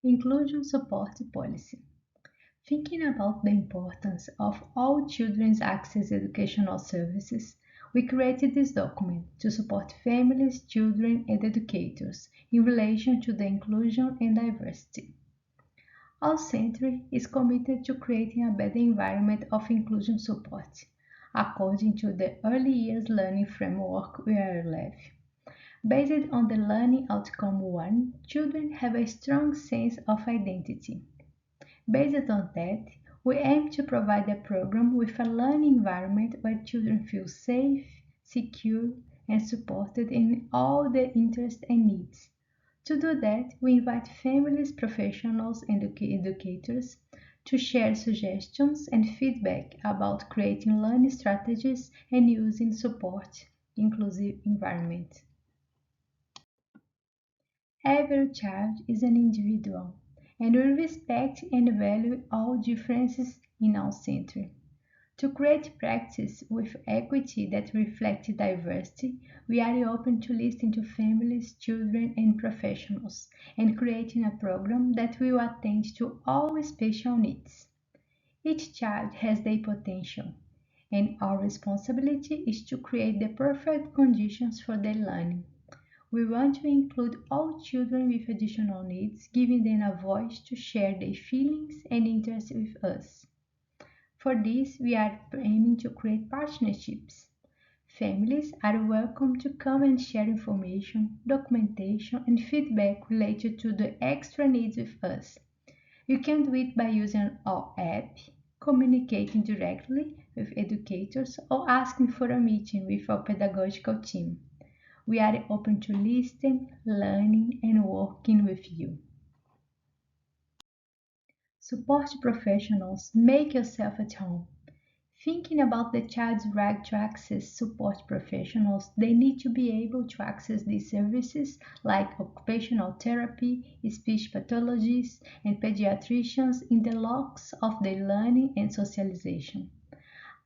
Inclusion Support Policy. Thinking about the importance of all children's access to educational services, we created this document to support families, children, and educators in relation to the inclusion and diversity. Our center is committed to creating a better environment of inclusion support, according to the Early Years Learning Framework we are live. Based on the Learning Outcome 1, children have a strong sense of identity. Based on that, we aim to provide a program with a learning environment where children feel safe, secure, and supported in all their interests and needs. To do that, we invite families, professionals, and educators to share suggestions and feedback about creating learning strategies and using support inclusive environment. Every child is an individual, and we respect and value all differences in our center. To create practice with equity that reflects diversity, we are open to listening to families, children, and professionals, and creating a program that will attend to all special needs. Each child has their potential, and our responsibility is to create the perfect conditions for their learning. We want to include all children with additional needs, giving them a voice to share their feelings and interests with us. For this, we are aiming to create partnerships. Families are welcome to come and share information, documentation, and feedback related to the extra needs with us. You can do it by using our app, communicating directly with educators, or asking for a meeting with our pedagogical team. We are open to listening, learning, and working with you. Support professionals, make yourself at home. Thinking about the child's right to access support professionals, they need to be able to access these services like occupational therapy, speech pathologists, and pediatricians in the locks of their learning and socialization.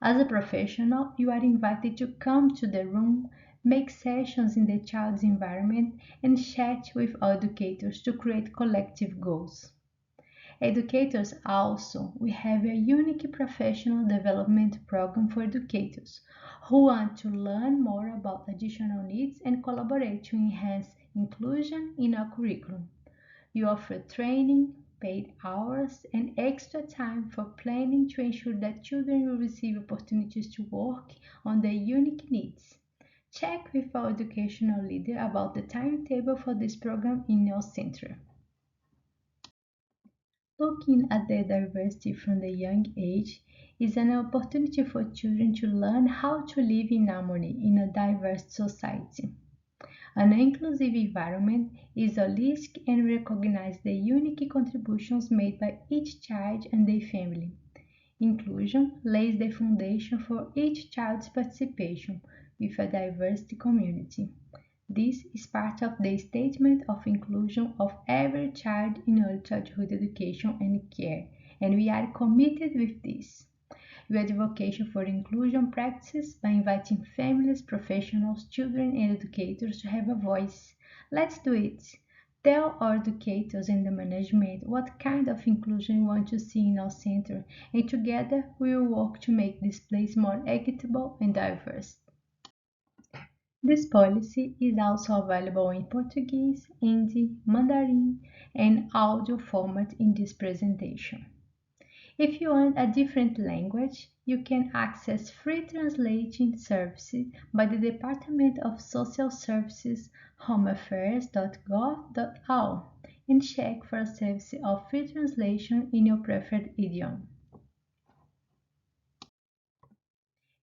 As a professional, you are invited to come to the room, make sessions in the child's environment, and chat with educators to create collective goals. Educators also, we have a unique professional development program for educators who want to learn more about additional needs and collaborate to enhance inclusion in our curriculum. We offer training, paid hours, and extra time for planning to ensure that children will receive opportunities to work on their unique needs. Check with our educational leader about the timetable for this program in your center. Looking at the diversity from the young age is an opportunity for children to learn how to live in harmony in a diverse society. An inclusive environment is holistic and recognizes the unique contributions made by each child and their family. Inclusion lays the foundation for each child's participation with a diverse community. This is part of the statement of inclusion of every child in early childhood education and care, and we are committed with this. We advocate for inclusion practices by inviting families, professionals, children, and educators to have a voice. Let's do it. Tell our educators and the management what kind of inclusion we want to see in our center, and together we will work to make this place more equitable and diverse. This policy is also available in Portuguese, Hindi, Mandarin, and audio format in this presentation. If you want a different language, you can access free translating services by the Department of Social Services homeaffairs.gov.au and check for a service of free translation in your preferred idiom.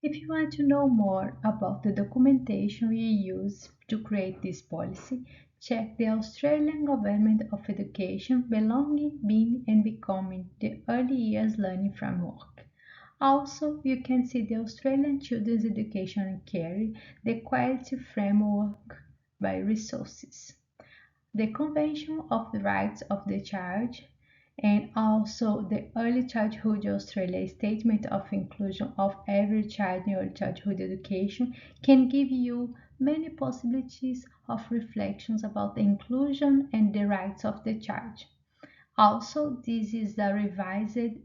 If you want to know more about the documentation we use to create this policy, check the Australian Government of Education Belonging, Being and Becoming the Early Years Learning Framework. Also, you can see the Australian Children's Education and Care, the Quality Framework by Resources, the Convention of the Rights of the Child, and also the Early Childhood Australia Statement of Inclusion of Every Child in Early Childhood Education can give you many possibilities of reflections about the inclusion and the rights of the child. Also, this is a revised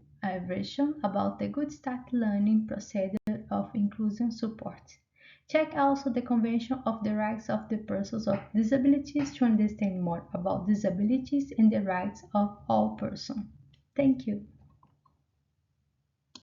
version about the Good Start learning procedure of inclusion support. Check also the Convention of the Rights of the Persons with Disabilities to understand more about disabilities and the rights of all persons. Thank you.